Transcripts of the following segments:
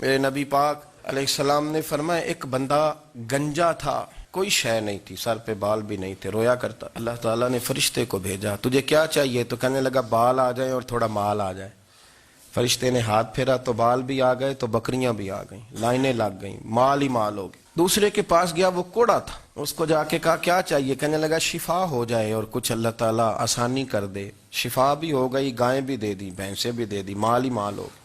میرے نبی پاک علیہ السلام نے فرمایا ایک بندہ گنجا تھا، کوئی شے نہیں تھی، سر پہ بال بھی نہیں تھے، رویا کرتا۔ اللہ تعالیٰ نے فرشتے کو بھیجا، تجھے کیا چاہیے؟ تو کہنے لگا بال آ جائیں اور تھوڑا مال آ جائے۔ فرشتے نے ہاتھ پھیرا تو بال بھی آ گئے، تو بکریاں بھی آ گئیں، لائنیں لگ گئیں، مال ہی مال ہو گئے۔ دوسرے کے پاس گیا، وہ کوڑا تھا، اس کو جا کے کہا کیا چاہیے؟ کہنے لگا شفا ہو جائے اور کچھ اللہ تعالیٰ آسانی کر دے۔ شفا بھی ہو گئی، گائیں بھی دے دی، بھینسیں بھی دے دی، مال ہی مال ہو گئے۔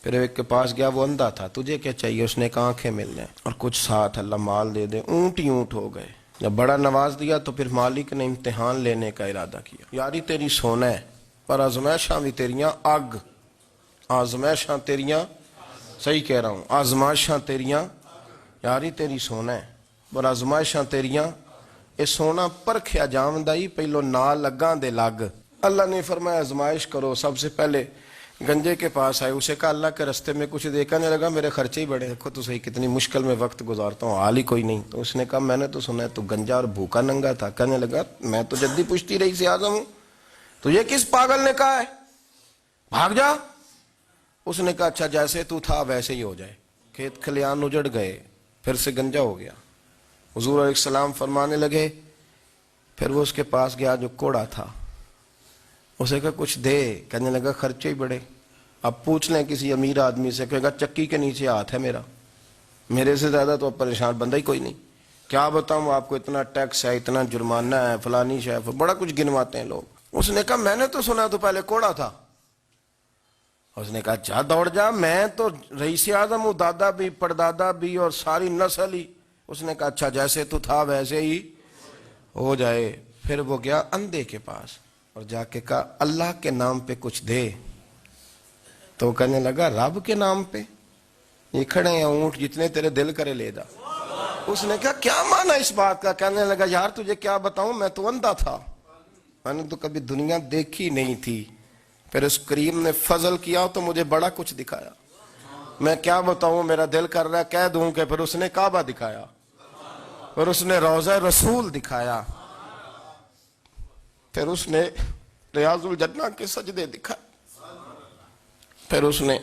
پھر ایک کے پاس گیا، وہ اندھا تھا، تجھے کیا چاہیے؟ اس نے کہا آنکھیں مل جائیں اور کچھ ساتھ اللہ مال دے دے۔ اونٹ ہی اونٹ ہو گئے۔ جب بڑا نواز دیا تو پھر مالک نے امتحان لینے کا ارادہ کیا، یاری تیری سونا ہے پر آزمائشاں بھی تیریاں اگ، آزمائشاں تیریاں، صحیح کہہ رہا ہوں، آزمائشاں تیریاں، یاری تیری سونا ہے پر آزمائشاں تیریاں، اے سونا پرکھیا جاوندائی پہلو نال لگاں دے لگ۔ اللہ نے فرمایا آزمائش کرو۔ سب سے پہلے گنجے کے پاس آئے، اسے کہا اللہ کے رستے میں کچھ دیکھنے لگا، میرے خرچے ہی بڑے، دیکھو تو صحیح کتنی مشکل میں وقت گزارتا ہوں، حال ہی کوئی نہیں۔ تو اس نے کہا میں نے تو سنا ہے تو گنجا اور بھوکا ننگا تھا۔ کہنے لگا میں تو جدی پشتی رئیس اعظم ہوں، تو یہ کس پاگل نے کہا ہے بھاگ جا؟ اس نے کہا اچھا جیسے تو تھا ویسے ہی ہو جائے۔ کھیت کھلیان اجڑ گئے، پھر سے گنجا ہو گیا۔ حضور علیہ السلام فرمانے لگے، پھر وہ اس کے پاس گیا جو کوڑا تھا، اسے کہا کچھ دے، کہنے لگا خرچے ہی بڑے۔ اب پوچھ لیں کسی امیر آدمی سے، کہے گا چکی کے نیچے ہاتھ ہے میرا، میرے سے زیادہ تو اب پریشان بندہ ہی کوئی نہیں، کیا بتاؤں آپ کو، اتنا ٹیکس ہے، اتنا جرمانہ ہے، فلانی شے، بڑا کچھ گنواتے ہیں لوگ۔ اس نے کہا میں نے تو سنا تو پہلے کوڑا تھا۔ اس نے کہا جا دوڑ جا، میں تو رئیس اعظم ہوں، دادا بھی پردادا بھی اور ساری نسل ہی۔ اس نے کہا اچھا جیسے تو تھا ویسے ہی ہو جائے۔ پھر وہ گیا اندھے کے پاس اور جا کے کہا اللہ کے نام پہ کچھ دے۔ تو کہنے لگا رب کے نام پہ؟ یہ کھڑے ہیں اونٹ، جتنے تیرے دل کرے لے جا۔ اس نے کہا کیا معنی اس بات کا؟ کہنے لگا یار تجھے کیا بتاؤں، میں تو اندھا تھا، میں نے تو کبھی دنیا دیکھی نہیں تھی، پھر اس کریم نے فضل کیا تو مجھے بڑا کچھ دکھایا، میں کیا بتاؤں، میرا دل کر رہا ہے کہہ دوں کہ پھر اس نے کعبہ دکھایا، پھر اس نے روضہ رسول دکھایا، پھر اس نے ریاض الجنہ کے سجدے دکھائے، پھر اس نے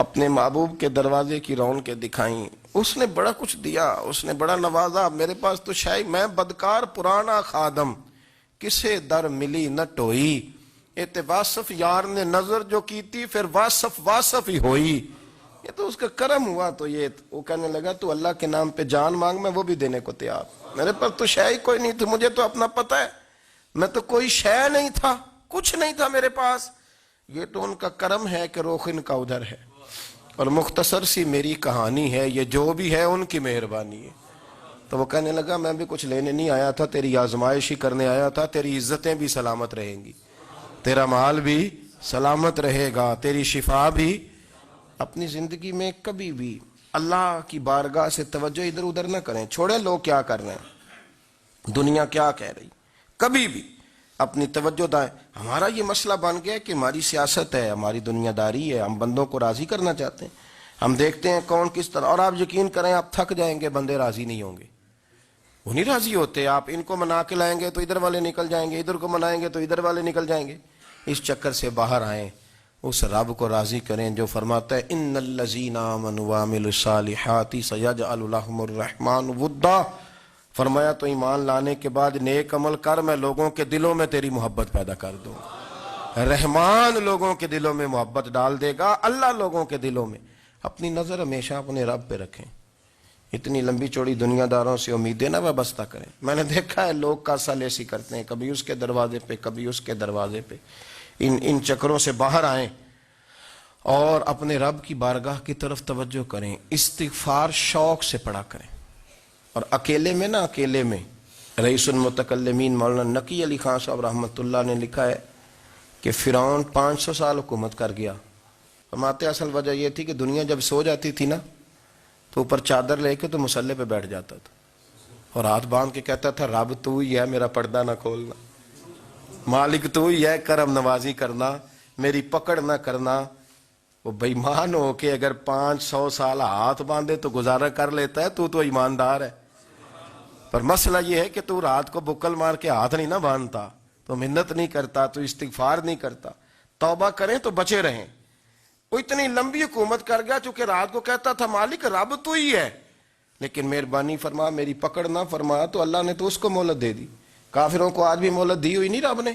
اپنے محبوب کے دروازے کی رونقیں دکھائیں۔ اس نے بڑا کچھ دیا، اس نے بڑا نوازا۔ میرے پاس تو شاید میں بدکار پرانا خادم، کسے در ملی نہ ٹوئی، اے واصف یار نے نظر جو کی تھی، پھر واصف ہی ہوئی۔ یہ تو اس کا کرم ہوا۔ تو یہ وہ کہنے لگا تو اللہ کے نام پہ جان مانگ، میں وہ بھی دینے کو تیار، میرے پاس تو شے ہی کوئی نہیں تھی، مجھے تو اپنا پتہ ہے، میں تو کوئی شے نہیں تھا، کچھ نہیں تھا میرے پاس۔ یہ تو ان کا کرم ہے کہ رخ ان کا ادھر ہے، اور مختصر سی میری کہانی ہے، یہ جو بھی ہے ان کی مہربانی ہے۔ تو وہ کہنے لگا میں بھی کچھ لینے نہیں آیا تھا، تیری آزمائش ہی کرنے آیا تھا، تیری عزتیں بھی سلامت رہیں گی، تیرا مال بھی سلامت رہے گا، تیری شفا بھی۔ اپنی زندگی میں کبھی بھی اللہ کی بارگاہ سے توجہ ادھر ادھر نہ کریں، چھوڑیں لوگ کیا کر رہے ہیں، دنیا کیا کہہ رہی، کبھی بھی اپنی توجہ دائیں۔ ہمارا یہ مسئلہ بن گیا کہ ہماری سیاست ہے، ہماری دنیا داری ہے، ہم بندوں کو راضی کرنا چاہتے ہیں، ہم دیکھتے ہیں کون کس طرح، اور آپ یقین کریں آپ تھک جائیں گے، بندے راضی نہیں ہوں گے، وہ نہیں راضی ہوتے۔ آپ ان کو منا کے لائیں گے تو ادھر والے نکل جائیں گے، ادھر کو منائیں گے تو ادھر والے نکل جائیں گے۔ اس چکر سے باہر آئیں، اس رب کو راضی کریں جو فرماتا ہے ان الذین آمنوا وعملوا الصالحات سیجعل لهم الرحمن ودا۔ فرمایا تو ایمان لانے کے بعد نیک عمل کر، میں لوگوں کے دلوں میں تیری محبت پیدا کر دوں گا۔ رحمان لوگوں کے دلوں میں محبت ڈال دے گا، اللہ لوگوں کے دلوں میں۔ اپنی نظر ہمیشہ اپنے رب پہ رکھیں، اتنی لمبی چوڑی دنیا داروں سے امیدیں نہ وابستہ کریں۔ میں نے دیکھا ہے لوگ کاسا لیسی کرتے ہیں، کبھی اس کے دروازے پہ کبھی اس کے دروازے پہ۔ ان چکروں سے باہر آئیں اور اپنے رب کی بارگاہ کی طرف توجہ کریں، استغفار شوق سے پڑھا کریں۔ اور اکیلے میں نا، اکیلے میں رئیس المتکلمین مولانا نقی علی خان صاحب رحمۃ اللہ نے لکھا ہے کہ فرعون 500 سال حکومت کر گیا۔ فرماتے اصل وجہ یہ تھی کہ دنیا جب سو جاتی تھی نا تو اوپر چادر لے کے تو مصلے پہ بیٹھ جاتا تھا اور ہاتھ باندھ کے کہتا تھا رب تو ہی ہے، میرا پردہ نہ کھولنا، مالک تو ہی ہے، کرم نوازی کرنا، میری پکڑ نہ کرنا۔ وہ بے ایمان ہو کے اگر 500 سال ہاتھ باندھے تو گزارا کر لیتا ہے، تو ایماندار ہے۔ پر مسئلہ یہ ہے کہ تو رات کو بکل مار کے ہاتھ نہیں نہ باندھتا، تو منت نہیں کرتا، تو استغفار نہیں کرتا۔ توبہ کریں تو بچے رہیں، وہ اتنی لمبی حکومت کر گیا چونکہ رات کو کہتا تھا مالک رب تو ہی ہے، لیکن مہربانی فرما، میری پکڑ نہ فرما، تو اللہ نے تو اس کو مہلت دے دی۔ کافروں کو آج بھی مہلت دی ہوئی نہیں رب نے؟